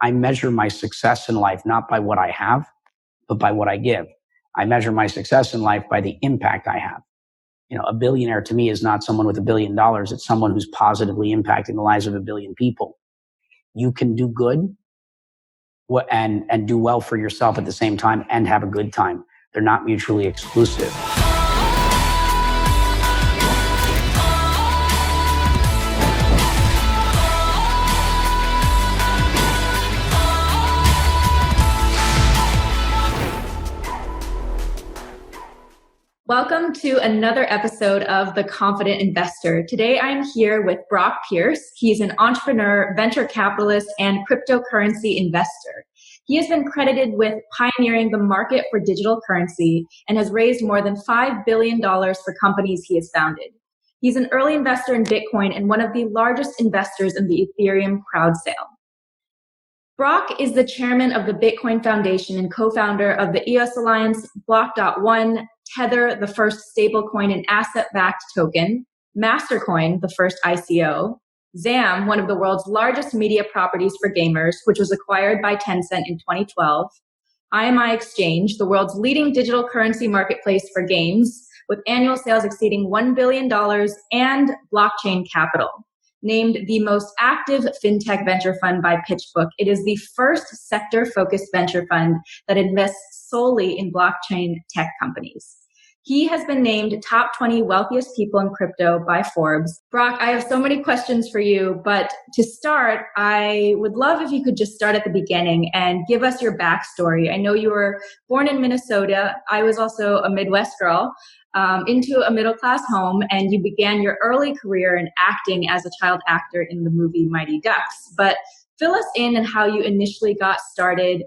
I measure my success in life not by what I have, but by what I give. I measure my success in life by the impact I have. A billionaire to me is not someone with $1 billion. It's someone who's positively impacting the lives of 1 billion people. You can do good and do well for yourself at the same time and have a good time. They're not mutually exclusive. Welcome to another episode of The Confident Investor. Today I'm here with Brock Pierce. He's an entrepreneur, venture capitalist, and cryptocurrency investor. He has been credited with pioneering the market for digital currency and has raised more than $5 billion for companies he has founded. He's an early investor in Bitcoin and one of the largest investors in the Ethereum crowd sale. Brock is the chairman of the Bitcoin Foundation and co-founder of the EOS Alliance, Block.one, Tether, the first stablecoin and asset-backed token, Mastercoin, the first ICO, ZAM, one of the world's largest media properties for gamers, which was acquired by Tencent in 2012, IMI Exchange, the world's leading digital currency marketplace for games, with annual sales exceeding $1 billion, and Blockchain Capital, named the most active FinTech venture fund by PitchBook. It is the first sector-focused venture fund that invests solely in blockchain tech companies. He has been named top 20 wealthiest people in crypto by Forbes. Brock, I have so many questions for you, but to start, I would love if you could just start at the beginning and give us your backstory. I know you were born in Minnesota. I was also a Midwest girl. Into a middle-class home, and you began your early career in acting as a child actor in the movie Mighty Ducks. But fill us in on how you initially got started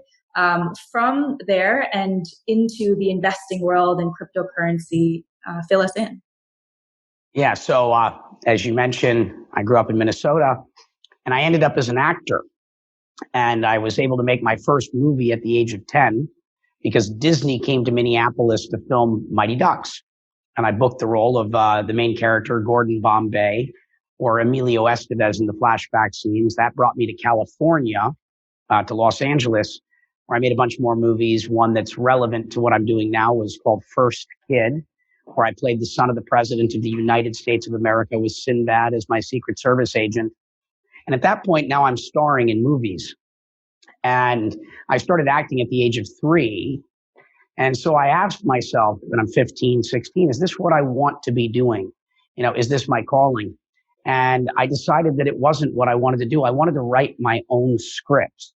from there and into the investing world and cryptocurrency. Fill us in. Yeah, so as you mentioned, I grew up in Minnesota, and I ended up as an actor. And I was able to make my first movie at the age of 10 because Disney came to Minneapolis to film Mighty Ducks. And I booked the role of the main character, Gordon Bombay, or Emilio Estevez in the flashback scenes. That brought me to California, to Los Angeles, where I made a bunch more movies. One that's relevant to what I'm doing now was called First Kid, where I played the son of the President of the United States of America with Sinbad as my Secret Service agent. And at that point, now I'm starring in movies. And I started acting at the age of 3. And so I asked myself when I'm 15, 16, is this what I want to be doing? Is this my calling? And I decided that it wasn't what I wanted to do. I wanted to write my own scripts.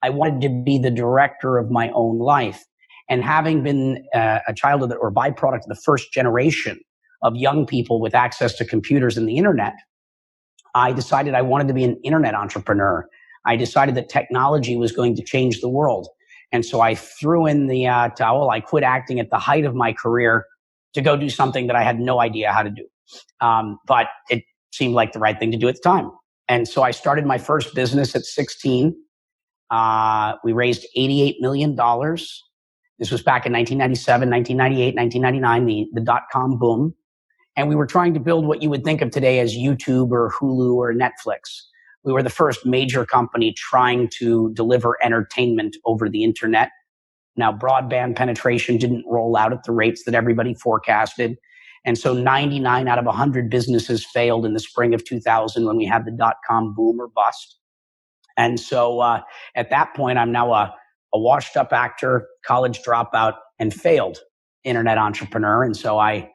I wanted to be the director of my own life. And having been a child of or byproduct of the first generation of young people with access to computers and the internet, I decided I wanted to be an internet entrepreneur. I decided that technology was going to change the world. And so I threw in the towel. I quit acting at the height of my career to go do something that I had no idea how to do. But it seemed like the right thing to do at the time. And so I started my first business at 16. We raised $88 million. This was back in 1997, 1998, 1999, the dot-com boom. And we were trying to build what you would think of today as YouTube or Hulu or Netflix. We were the first major company trying to deliver entertainment over the internet. Now, broadband penetration didn't roll out at the rates that everybody forecasted. And so 99 out of 100 businesses failed in the spring of 2000 when we had the dot-com boom or bust. And so at that point, I'm now a washed up actor, college dropout, and failed internet entrepreneur. And so I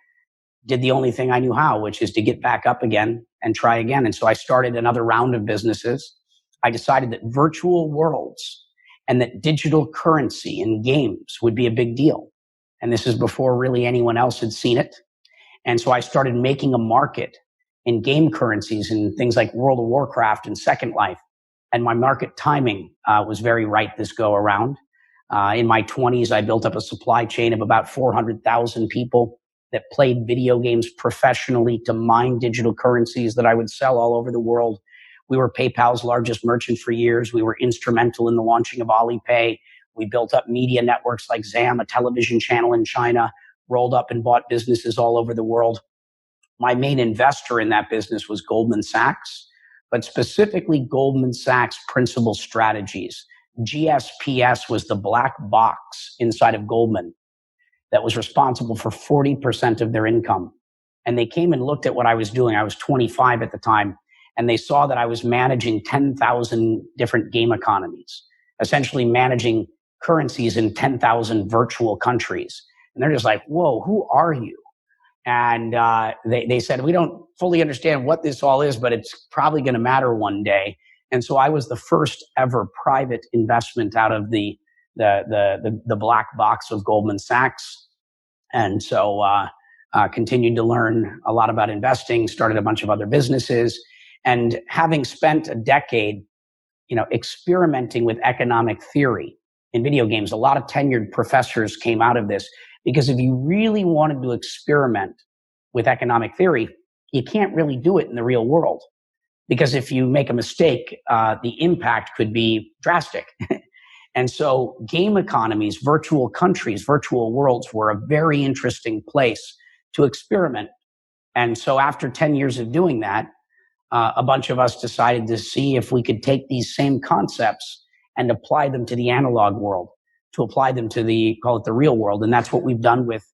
did the only thing I knew how, which is to get back up again and try again. And so I started another round of businesses. I decided that virtual worlds and that digital currency and games would be a big deal. And this is before really anyone else had seen it. And so I started making a market in game currencies and things like World of Warcraft and Second Life. And my market timing was very right this go around. In my 20s, I built up a supply chain of about 400,000 people that played video games professionally to mine digital currencies that I would sell all over the world. We were PayPal's largest merchant for years. We were instrumental in the launching of Alipay. We built up media networks like ZAM, a television channel in China, rolled up and bought businesses all over the world. My main investor in that business was Goldman Sachs, but specifically Goldman Sachs Principal Strategies. GSPS was the black box inside of Goldman that was responsible for 40% of their income. And they came and looked at what I was doing. I was 25 at the time, and they saw that I was managing 10,000 different game economies, essentially managing currencies in 10,000 virtual countries. And they're just like, whoa, who are you? And they said, we don't fully understand what this all is, but it's probably going to matter one day. And so I was the first ever private investment out of the black box of Goldman Sachs. And so continued to learn a lot about investing, started a bunch of other businesses. And having spent a decade, experimenting with economic theory in video games, a lot of tenured professors came out of this. Because if you really wanted to experiment with economic theory, you can't really do it in the real world. Because if you make a mistake, the impact could be drastic. And so game economies, virtual countries, virtual worlds were a very interesting place to experiment. And so after 10 years of doing that, a bunch of us decided to see if we could take these same concepts and apply them to the analog world, to apply them to call it the real world. And that's what we've done with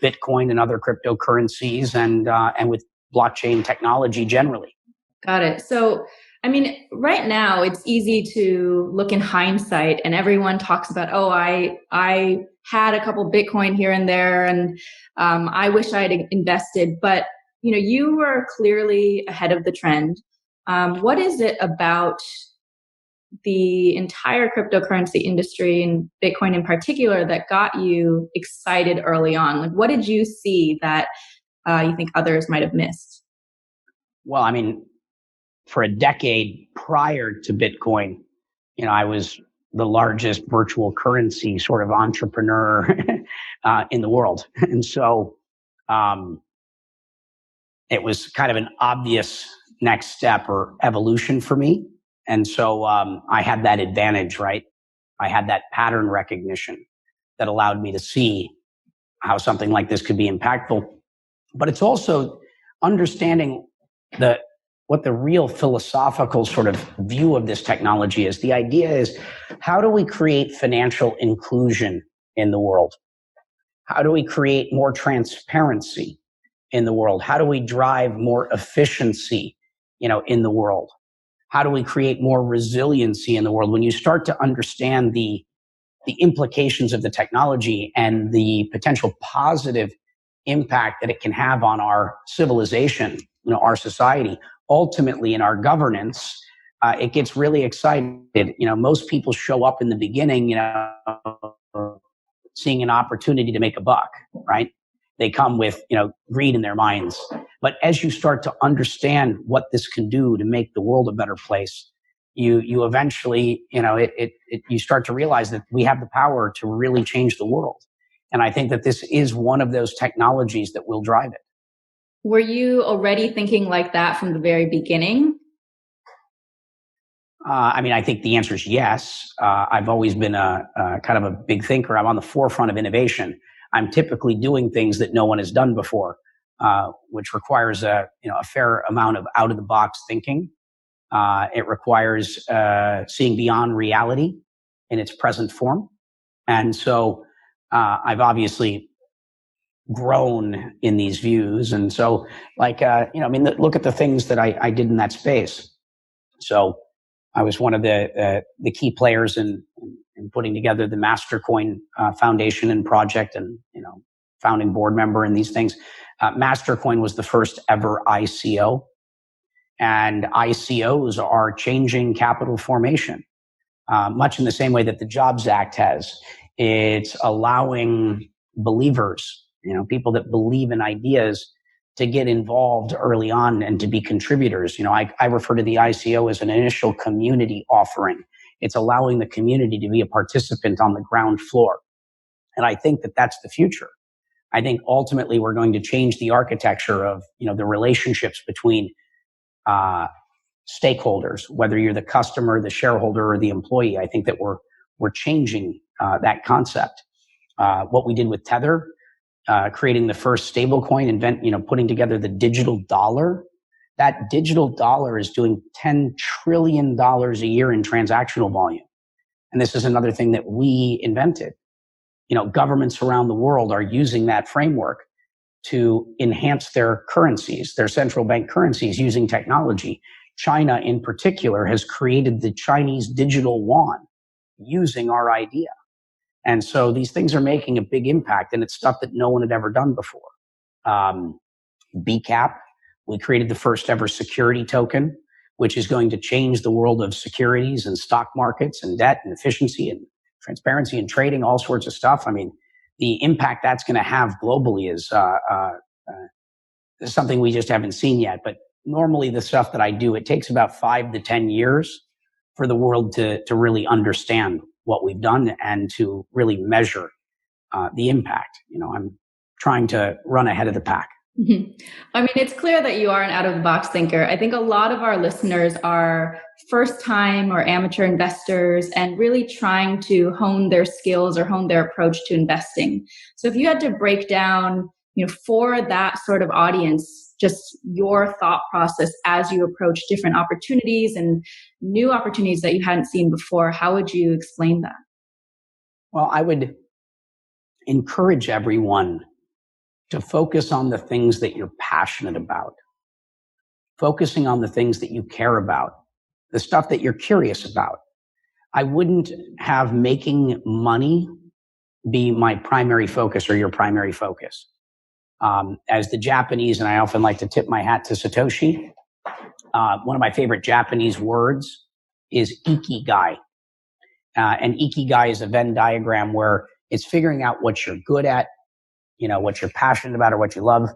Bitcoin and other cryptocurrencies and with blockchain technology generally. Got it. So, right now it's easy to look in hindsight and everyone talks about, oh, I had a couple Bitcoin here and there and I wish I had invested, but you were clearly ahead of the trend. What is it about the entire cryptocurrency industry and Bitcoin in particular that got you excited early on? Like, what did you see that you think others might have missed? Well, for a decade prior to Bitcoin, I was the largest virtual currency sort of entrepreneur in the world. And so it was kind of an obvious next step or evolution for me. And so I had that advantage, right? I had that pattern recognition that allowed me to see how something like this could be impactful. But it's also understanding what the real philosophical sort of view of this technology is. The idea is, how do we create financial inclusion in the world? How do we create more transparency in the world? How do we drive more efficiency, in the world? How do we create more resiliency in the world? When you start to understand the implications of the technology and the potential positive impact that it can have on our civilization, our society, ultimately in our governance, it gets really excited. Most people show up in the beginning, seeing an opportunity to make a buck, right? They come with, greed in their minds. But as you start to understand what this can do to make the world a better place, you eventually, you start to realize that we have the power to really change the world. And I think that this is one of those technologies that will drive it. Were you already thinking like that from the very beginning? I think the answer is yes. I've always been a kind of a big thinker. I'm on the forefront of innovation. I'm typically doing things that no one has done before, which requires a fair amount of out of the box thinking. It requires seeing beyond reality in its present form. And so I've obviously grown in these views. And so look at the things that I did in that space. So I was one of the key players in putting together the Mastercoin Foundation and project, and founding board member in these things. Mastercoin was the first ever ICO, and ICOs are changing capital formation, much in the same way that the Jobs Act has. It's allowing believers, people that believe in ideas, to get involved early on and to be contributors. I refer to the ICO as an initial community offering. It's allowing the community to be a participant on the ground floor. And I think that that's the future. I think ultimately we're going to change the architecture of, the relationships between stakeholders, whether you're the customer, the shareholder, or the employee. I think that we're changing that concept. What we did with Tether, creating the first stablecoin, putting together the digital dollar, that digital dollar is doing $10 trillion a year in transactional volume. And this is another thing that we invented. Governments around the world are using that framework to enhance their currencies, their central bank currencies, using technology. China in particular has created the Chinese digital yuan using our idea. And so these things are making a big impact, and it's stuff that no one had ever done before. BCAP, we created the first ever security token, which is going to change the world of securities and stock markets and debt and efficiency and transparency and trading, all sorts of stuff. I mean, the impact that's going to have globally is something we just haven't seen yet. But normally the stuff that I do, it takes about 5 to 10 years for the world to really understand what we've done and to really measure the impact. I'm trying to run ahead of the pack. Mm-hmm. I mean, it's clear that you are an out-of-the-box thinker. I think a lot of our listeners are first-time or amateur investors and really trying to hone their skills or hone their approach to investing. So if you had to break down, for that sort of audience, just your thought process as you approach different opportunities and new opportunities that you hadn't seen before, how would you explain that? Well, I would encourage everyone to focus on the things that you're passionate about, focusing on the things that you care about, the stuff that you're curious about. I wouldn't have making money be my primary focus or your primary focus. As the Japanese, and I often like to tip my hat to Satoshi, one of my favorite Japanese words is ikigai. And ikigai is a Venn diagram where it's figuring out what you're good at, what you're passionate about or what you love,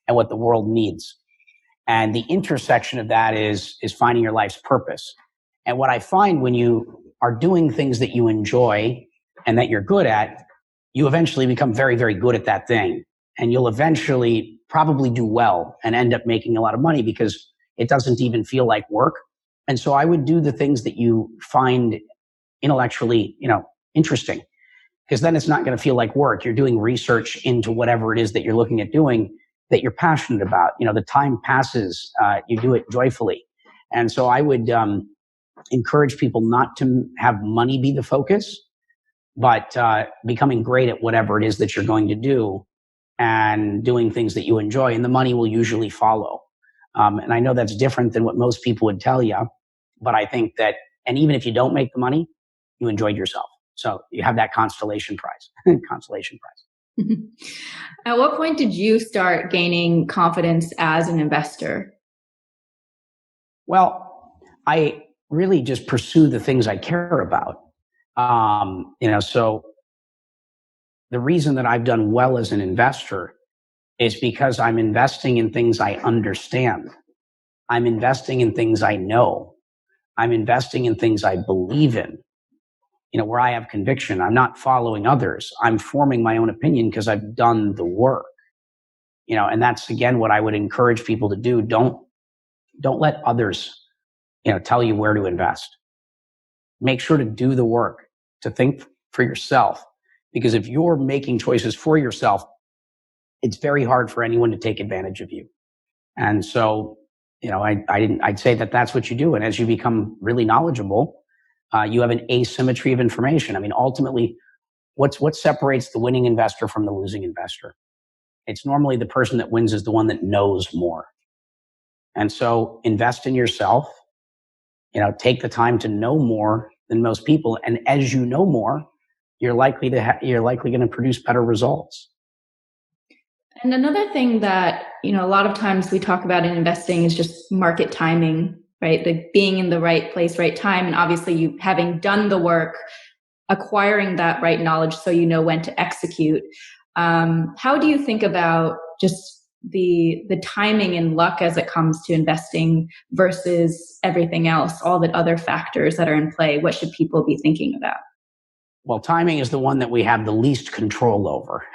and what the world needs. And the intersection of that is finding your life's purpose. And what I find when you are doing things that you enjoy and that you're good at, you eventually become very, very good at that thing. And you'll eventually probably do well and end up making a lot of money because it doesn't even feel like work. And so I would do the things that you find intellectually, interesting, because then it's not going to feel like work. You're doing research into whatever it is that you're looking at doing that you're passionate about. The time passes, you do it joyfully. And so I would encourage people not to have money be the focus, but becoming great at whatever it is that you're going to do and doing things that you enjoy, and the money will usually follow. And I know that's different than what most people would tell you, but I think that, and even if you don't make the money, you enjoyed yourself. So you have that consolation prize. At what point did you start gaining confidence as an investor? Well, I really just pursue the things I care about. So the reason that I've done well as an investor is because I'm investing in things I understand. I'm investing in things I know. I'm investing in things I believe in, where I have conviction. I'm not following others. I'm forming my own opinion because I've done the work, and that's, again, what I would encourage people to do. Don't let others, tell you where to invest. Make sure to do the work, to think for yourself, because if you're making choices for yourself, it's very hard for anyone to take advantage of you. And so, I'd say that that's what you do. And as you become really knowledgeable, you have an asymmetry of information. I mean, ultimately, what separates the winning investor from the losing investor? It's normally the person that wins is the one that knows more. And so invest in yourself, take the time to know more than most people. And as you know more, you're likely going to produce better results. And another thing that, a lot of times we talk about in investing is just market timing, right? Like being in the right place, right time. And obviously you having done the work, acquiring that right knowledge so you know when to execute. How do you think about just the timing and luck as it comes to investing versus everything else, all the other factors that are in play? What should people be thinking about? Well, timing is the one that we have the least control over.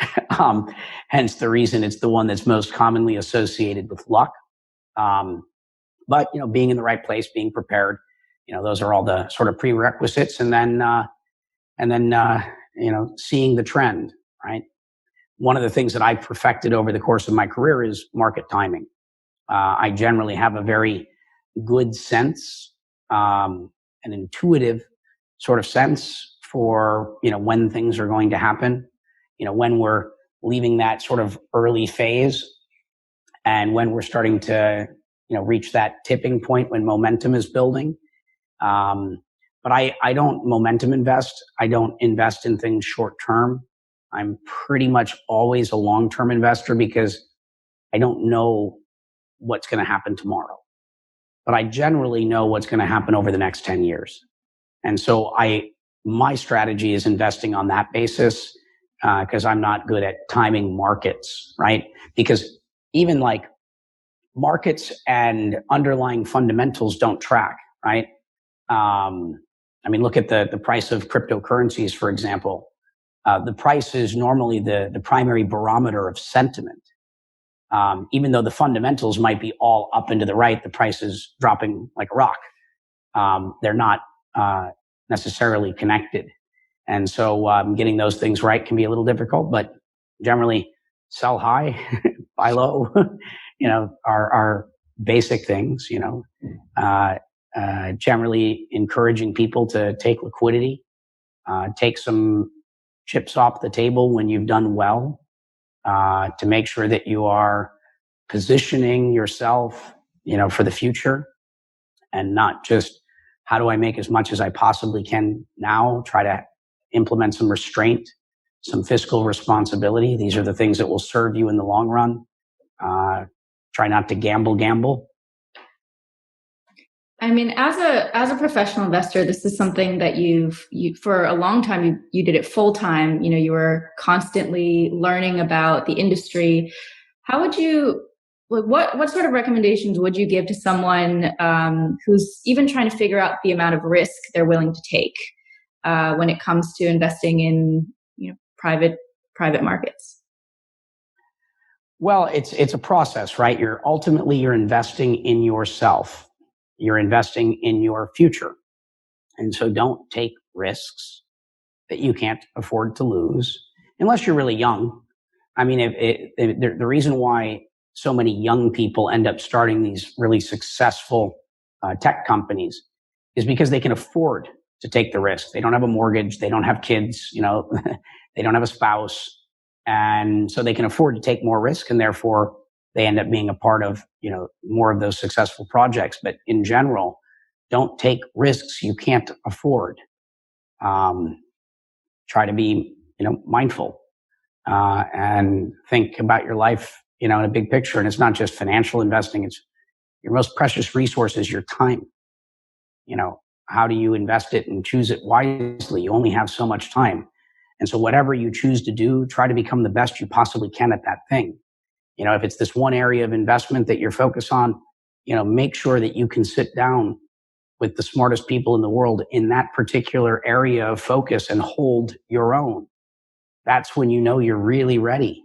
Hence the reason it's the one that's most commonly associated with luck. But, being in the right place, being prepared, those are all the sort of prerequisites. And then, seeing the trend, right? One of the things that I perfected over the course of my career is market timing. I generally have a very good sense, an intuitive sort of sense for, when things are going to happen, when we're leaving that sort of early phase and when we're starting to, reach that tipping point when momentum is building. But I don't momentum invest. I don't invest in things short term. I'm pretty much always a long-term investor because I don't know what's going to happen tomorrow, but I generally know what's going to happen over the next 10 years. And so my strategy is investing on that basis, because I'm not good at timing markets, right? Because even like markets and underlying fundamentals don't track, right? Look at the price of cryptocurrencies, for example. The price is normally the primary barometer of sentiment. Even though the fundamentals might be all up and to the right, the price is dropping like a rock. They're not necessarily connected. And so getting those things right can be a little difficult, but generally sell high, buy low, are basic things, generally encouraging people to take liquidity, take some chips off the table when you've done well, to make sure that you are positioning yourself, for the future, and not just how do I make as much as I possibly can now, try to implement some restraint, some fiscal responsibility. These are the things that will serve you in the long run. Try not to gamble. As a professional investor, this is something that you for a long time, you did it full time. You were constantly learning about the industry. How would you, what sort of recommendations would you give to someone who's even trying to figure out the amount of risk they're willing to take when it comes to investing in private markets? Well, it's a process, right? You're investing in yourself. You're investing in your future. And so don't take risks that you can't afford to lose unless you're really young. The reason why so many young people end up starting these really successful tech companies is because they can afford to take the risk. They don't have a mortgage. They don't have kids, they don't have a spouse. And so they can afford to take more risk, and therefore they end up being a part of, more of those successful projects. But in general, don't take risks you can't afford. Try to be, mindful, and think about your life, in a big picture. And it's not just financial investing. It's your most precious resource is your time. How do you invest it and choose it wisely? You only have so much time. And so whatever you choose to do, try to become the best you possibly can at that thing. If it's this one area of investment that you're focused on, make sure that you can sit down with the smartest people in the world in that particular area of focus and hold your own. That's when you're really ready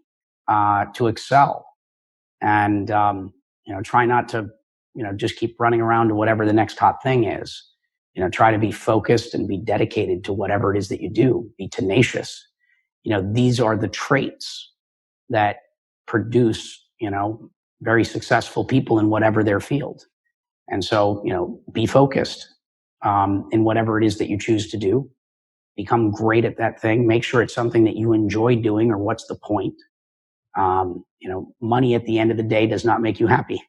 to excel. And try not to just keep running around to whatever the next hot thing is. Try to be focused and be dedicated to whatever it is that you do. Be tenacious. These are the traits that produce, very successful people in whatever their field. And so, be focused in whatever it is that you choose to do. Become great at that thing. Make sure it's something that you enjoy doing, or what's the point? Money at the end of the day does not make you happy.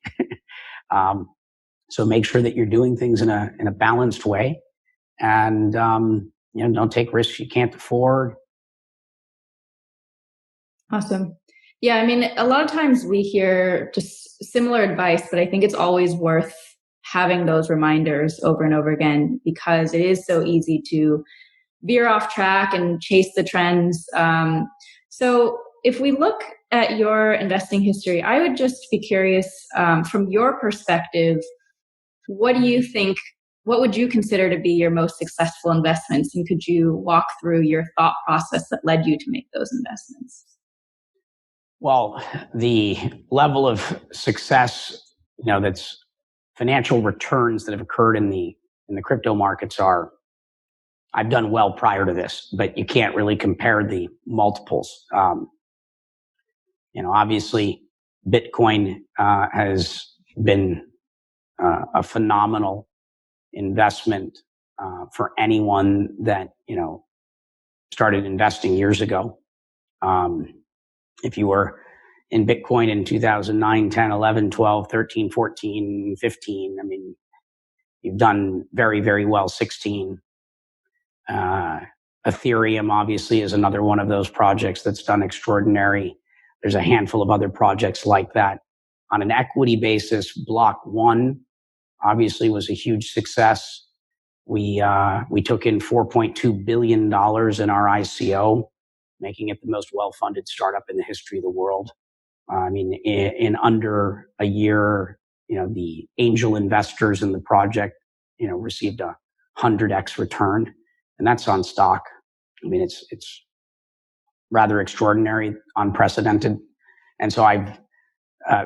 So make sure that you're doing things in a balanced way, and don't take risks you can't afford. Awesome. Yeah, a lot of times we hear just similar advice, but I think it's always worth having those reminders over and over again, because it is so easy to veer off track and chase the trends. So if we look at your investing history, I would just be curious, from your perspective, what do you think, what would you consider to be your most successful investments? And could you walk through your thought process that led you to make those investments? Well, the level of success, that's financial returns that have occurred in the crypto markets I've done well prior to this, but you can't really compare the multiples. Obviously Bitcoin has been a phenomenal investment for anyone that, started investing years ago. If you were in Bitcoin in 2009, 10, 11, 12, 13, 14, 15, I mean, you've done very, very well. 16. Ethereum obviously is another one of those projects that's done extraordinary. There's a handful of other projects like that. On an equity basis, Block.one obviously was a huge success. We took in $4.2 billion in our ICO, making it the most well-funded startup in the history of the world. I mean, in under a year, the angel investors in the project, received a 100x return, and that's on stock. I mean, it's rather extraordinary, unprecedented. And so I've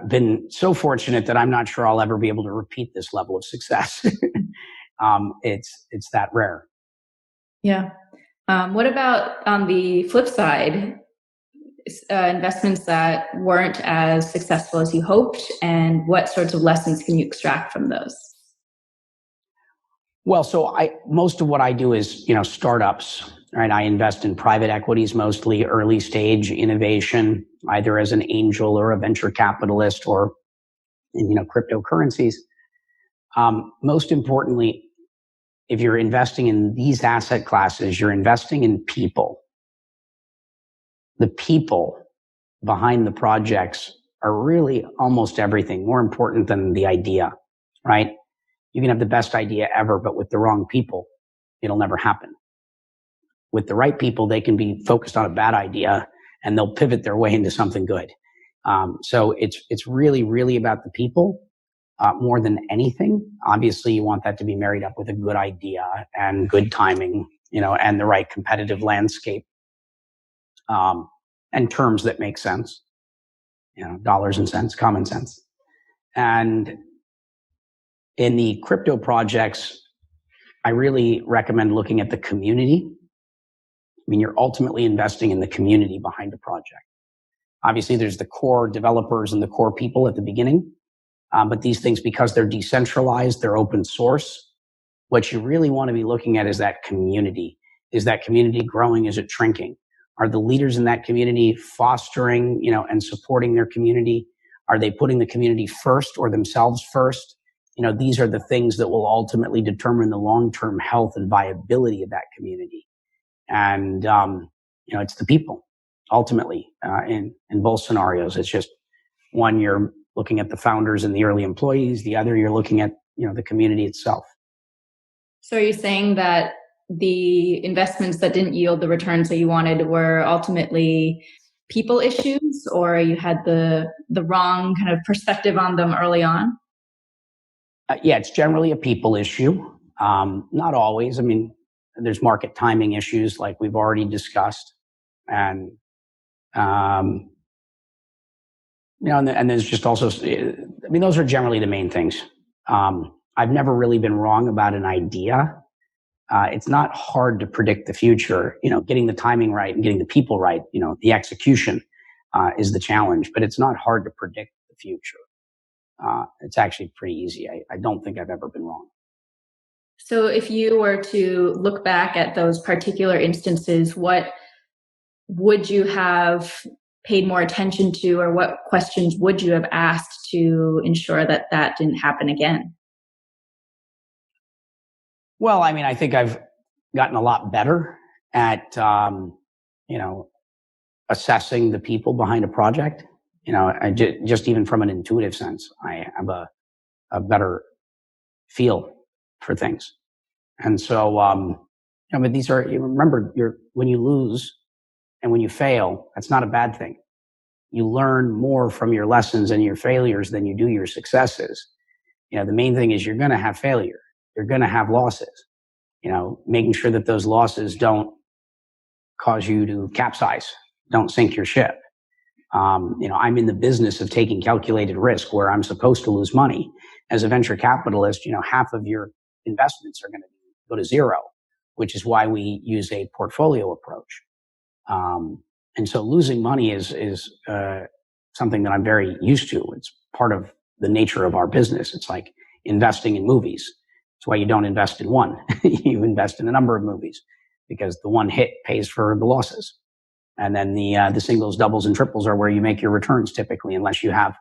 been so fortunate that I'm not sure I'll ever be able to repeat this level of success. It's that rare. Yeah. What about on the flip side, investments that weren't as successful as you hoped, and what sorts of lessons can you extract from those? Well, so most of what I do is, startups, right? I invest in private equities, mostly early stage innovation, either as an angel or a venture capitalist or in, cryptocurrencies. Most importantly, if you're investing in these asset classes, you're investing in people. The people behind the projects are really almost everything, more important than the idea, right? You can have the best idea ever, but with the wrong people, it'll never happen. With the right people, they can be focused on a bad idea and they'll pivot their way into something good. So it's really, really about the people more than anything. Obviously, you want that to be married up with a good idea and good timing, and the right competitive landscape, and terms that make sense, dollars and cents, common sense. And in the crypto projects, I really recommend looking at the community. I mean, you're ultimately investing in the community behind a project. Obviously, there's the core developers and the core people at the beginning. But these things, because they're decentralized, they're open source. What you really want to be looking at is that community. Is that community growing? Is it shrinking? Are the leaders in that community fostering, and supporting their community? Are they putting the community first or themselves first? These are the things that will ultimately determine the long-term health and viability of that community. And, it's the people ultimately, in both scenarios. It's just one, you're looking at the founders and the early employees. The other, you're looking at, the community itself. So are you saying that the investments that didn't yield the returns that you wanted were ultimately people issues, or you had the wrong kind of perspective on them early on? Yeah, it's generally a people issue. Not always. I mean, there's market timing issues like we've already discussed. And, and there's just also, those are generally the main things. I've never really been wrong about an idea. It's not hard to predict the future. Getting the timing right and getting the people right, the execution is the challenge, but it's not hard to predict the future. It's actually pretty easy. I don't think I've ever been wrong. So if you were to look back at those particular instances, what would you have paid more attention to, or what questions would you have asked to ensure that that didn't happen again? Well, I think I've gotten a lot better at, assessing the people behind a project. Just even from an intuitive sense, I have a better feel for things. And so, but these are, remember, when you lose and when you fail, that's not a bad thing. You learn more from your lessons and your failures than you do your successes. The main thing is you're going to have failure. You're going to have losses. Making sure that those losses don't cause you to capsize, don't sink your ship. I'm in the business of taking calculated risk where I'm supposed to lose money. As a venture capitalist, half of your investments are going to go to zero, which is why we use a portfolio approach. And so losing money is something that I'm very used to. It's part of the nature of our business. It's like investing in movies. That's why you don't invest in one. You invest in a number of movies because the one hit pays for the losses. And then the singles, doubles, and triples are where you make your returns typically, unless you have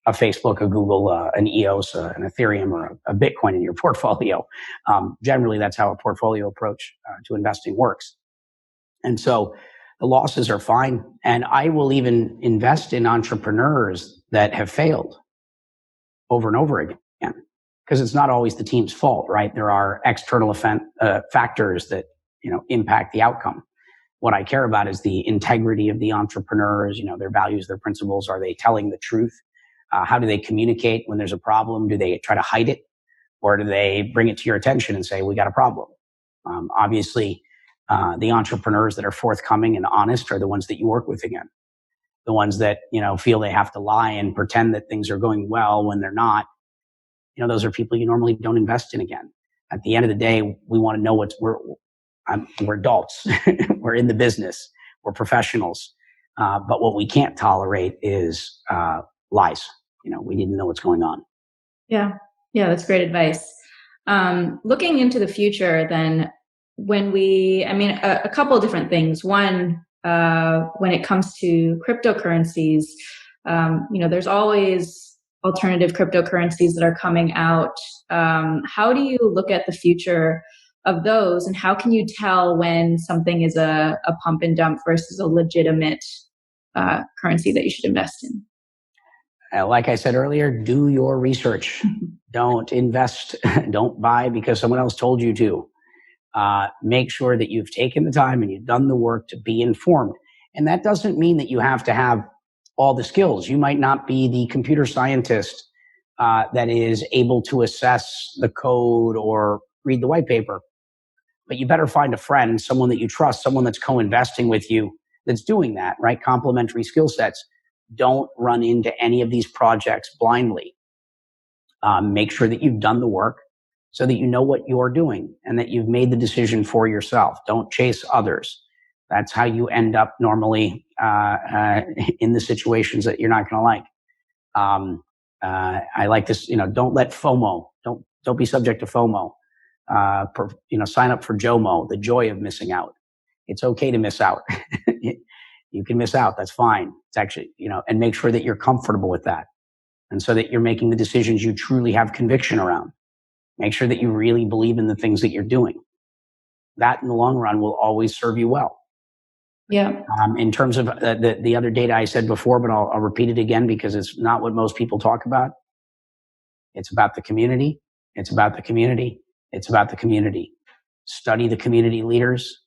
a Facebook, a Google, an EOS, an Ethereum, or a Bitcoin in your portfolio. Generally, that's how a portfolio approach to investing works. And so the losses are fine. And I will even invest in entrepreneurs that have failed over and over again, because it's not always the team's fault, right? There are external factors that, impact the outcome. What I care about is the integrity of the entrepreneurs, their values, their principles. Are they telling the truth? How do they communicate when there's a problem? Do they try to hide it, or do they bring it to your attention and say, we got a problem? Obviously, the entrepreneurs that are forthcoming and honest are the ones that you work with again. The ones that, feel they have to lie and pretend that things are going well when they're not, those are people you normally don't invest in again. At the end of the day, we want to know we're adults. We're in the business. We're professionals. But what we can't tolerate is lies. We need to know what's going on. Yeah, that's great advice. Looking into the future, then, a couple of different things. One, when it comes to cryptocurrencies, there's always alternative cryptocurrencies that are coming out. How do you look at the future of those, and how can you tell when something is a pump and dump versus a legitimate currency that you should invest in? Like I said earlier, do your research. Don't invest, don't buy because someone else told you to. Make sure that you've taken the time and you've done the work to be informed. And that doesn't mean that you have to have all the skills. You might not be the computer scientist that is able to assess the code or read the white paper. But you better find a friend, someone that you trust, someone that's co-investing with you that's doing that, right? Complementary skill sets. Don't run into any of these projects blindly. Make sure that you've done the work so that you know what you're doing and that you've made the decision for yourself. Don't chase others. That's how you end up normally in the situations that you're not going to like. I like this, don't let FOMO, don't be subject to FOMO. Sign up for JOMO, the joy of missing out. It's okay to miss out. You can miss out. That's fine. It's actually, and make sure that you're comfortable with that. And so that you're making the decisions you truly have conviction around. Make sure that you really believe in the things that you're doing. That in the long run will always serve you well. Yeah. In terms of the other data I said before, but I'll repeat it again because it's not what most people talk about. It's about the community. It's about the community. It's about the community. Study the community leaders.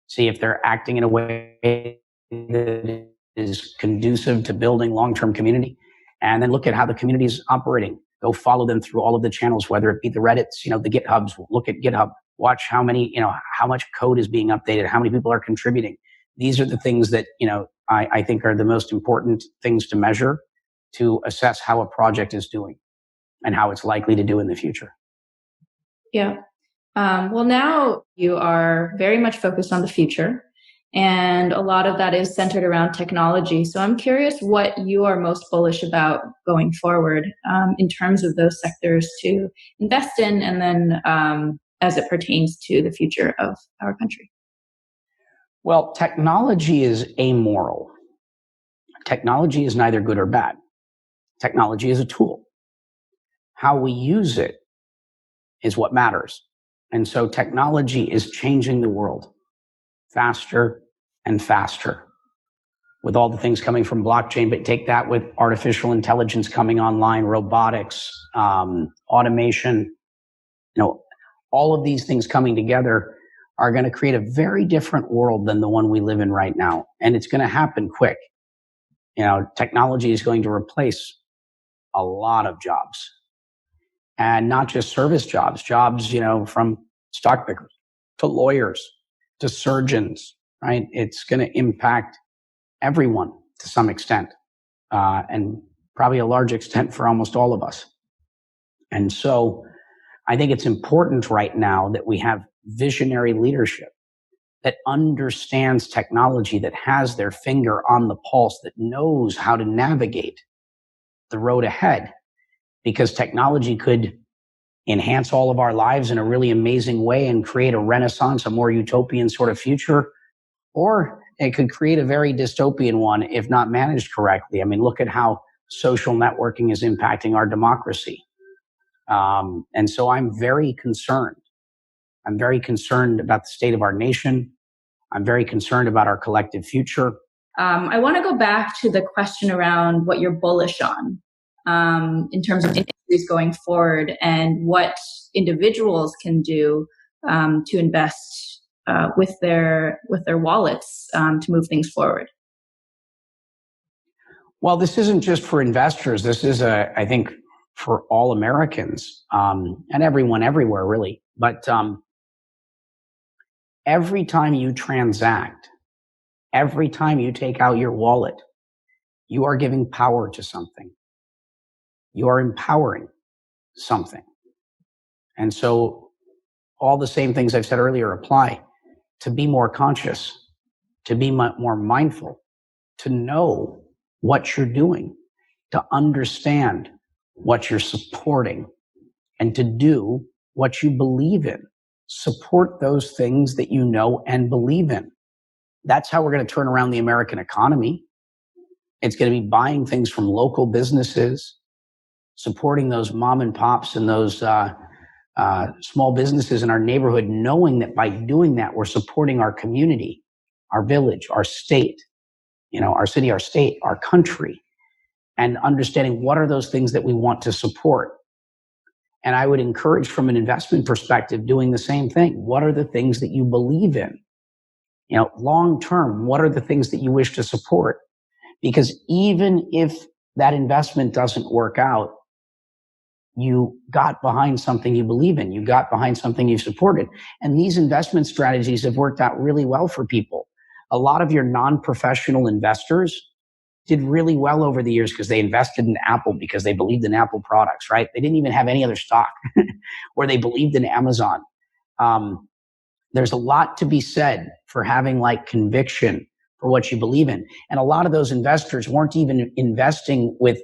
See if they're acting in a way that is conducive to building long-term community. And then look at how the community is operating. Go follow them through all of the channels, whether it be the Reddits, the GitHubs. Look at GitHub. Watch how much code is being updated, how many people are contributing. These are the things that, I think are the most important things to measure to assess how a project is doing and how it's likely to do in the future. Yeah. Well, now you are very much focused on the future, and a lot of that is centered around technology. So I'm curious what you are most bullish about going forward in terms of those sectors to invest in, and then as it pertains to the future of our country. Well, technology is amoral. Technology is neither good or bad. Technology is a tool. How we use it is what matters. And so technology is changing the world faster and faster with all the things coming from blockchain. But take that with artificial intelligence coming online, robotics, automation, all of these things coming together are going to create a very different world than the one we live in right now. And it's going to happen quick. Technology is going to replace a lot of jobs. And not just service jobs, from stockpickers to lawyers to surgeons, right? It's going to impact everyone to some extent, and probably a large extent for almost all of us. And so I think it's important right now that we have visionary leadership that understands technology, that has their finger on the pulse, that knows how to navigate the road ahead, because technology could enhance all of our lives in a really amazing way and create a renaissance, a more utopian sort of future, or it could create a very dystopian one if not managed correctly. I mean, look at how social networking is impacting our democracy. And so I'm very concerned. I'm very concerned about the state of our nation. I'm very concerned about our collective future. I want to go back to the question around what you're bullish on in terms of industries going forward and what individuals can do to invest with their wallets to move things forward. Well, this isn't just for investors. This is, I think, for all Americans and everyone everywhere, really. But every time you transact, every time you take out your wallet, you are giving power to something. You are empowering something. And so all the same things I've said earlier apply: to be more conscious, to be more mindful, to know what you're doing, to understand what you're supporting, and to do what you believe in. Support those things that you know and believe in. That's how we're going to turn around the American economy. It's going to be buying things from local businesses, supporting those mom and pops and those small businesses in our neighborhood, knowing that by doing that, we're supporting our community, our village, our state, our city, our state, our country, and understanding what are those things that we want to support. And I would encourage, from an investment perspective, doing the same thing. What are the things that you believe in? Long term, what are the things that you wish to support? Because even if that investment doesn't work out, you got behind something you believe in. You got behind something you supported. And these investment strategies have worked out really well for people. A lot of your non-professional investors did really well over the years because they invested in Apple because they believed in Apple products, right? They didn't even have any other stock, or they believed in Amazon. There's a lot to be said for having conviction for what you believe in. And a lot of those investors weren't even investing with,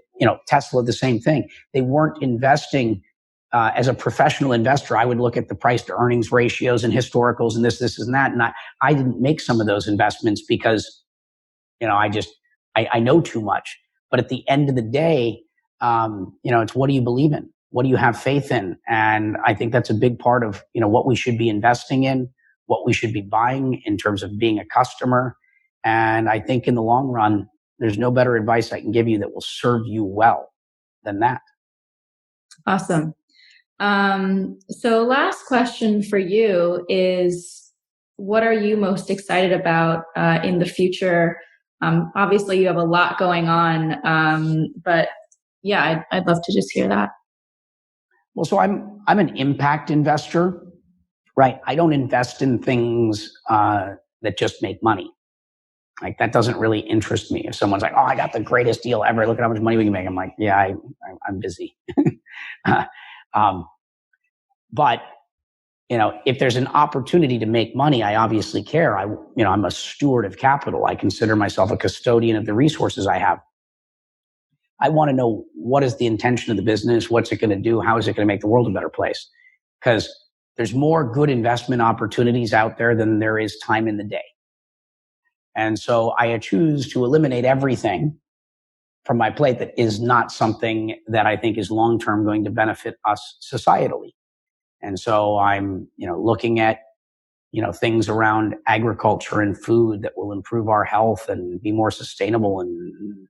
Tesla, the same thing. They weren't investing as a professional investor. I would look at the price to earnings ratios and historicals and this and that. And I didn't make some of those investments because, I know too much. But at the end of the day, it's what do you believe in? What do you have faith in? And I think that's a big part of, what we should be investing in, what we should be buying in terms of being a customer. And I think in the long run, there's no better advice I can give you that will serve you well than that. Awesome. So last question for you is, what are you most excited about in the future? Obviously, you have a lot going on, but yeah, I'd love to just hear that. Well, so I'm an impact investor, right? I don't invest in things that just make money. That doesn't really interest me. If someone's like, "Oh, I got the greatest deal ever. Look at how much money we can make." I'm like, "Yeah, I'm busy." But if there's an opportunity to make money, I obviously care. I'm a steward of capital. I consider myself a custodian of the resources I have. I want to know, what is the intention of the business? What's it going to do? How is it going to make the world a better place? Because there's more good investment opportunities out there than there is time in the day. And so I choose to eliminate everything from my plate that is not something that I think is long-term going to benefit us societally. And so I'm, looking at, things around agriculture and food that will improve our health and be more sustainable and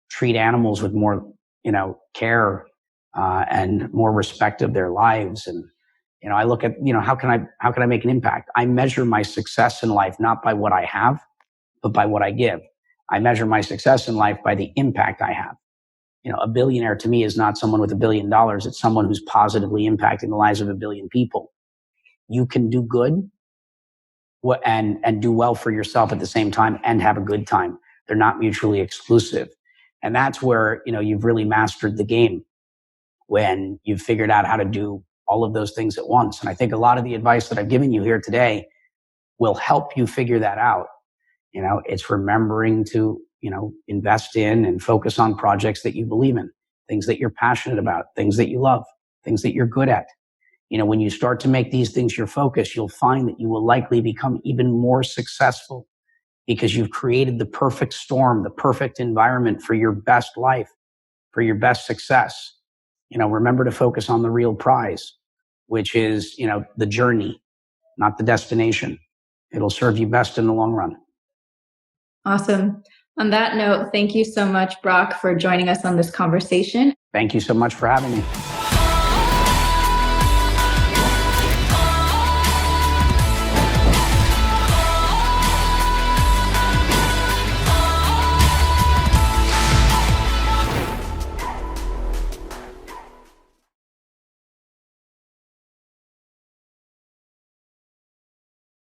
treat animals with more, care and more respect of their lives. And, I look at, how can I make an impact? I measure my success in life not by what I have, but by what I give. I measure my success in life by the impact I have. A billionaire to me is not someone with $1 billion. It's someone who's positively impacting the lives of 1 billion people. You can do good and do well for yourself at the same time and have a good time. They're not mutually exclusive. And that's where, you've really mastered the game, when you've figured out how to do all of those things at once. And I think a lot of the advice that I've given you here today will help you figure that out. It's remembering to, invest in and focus on projects that you believe in. things that you're passionate about, things that you love, things that you're good at. When you start to make these things your focus, you'll find that you will likely become even more successful because you've created the perfect storm, the perfect environment for your best life, for your best success. Remember to focus on the real prize, which is, the journey, not the destination. It'll serve you best in the long run. Awesome. On that note, thank you so much, Brock, for joining us on this conversation. Thank you so much for having me.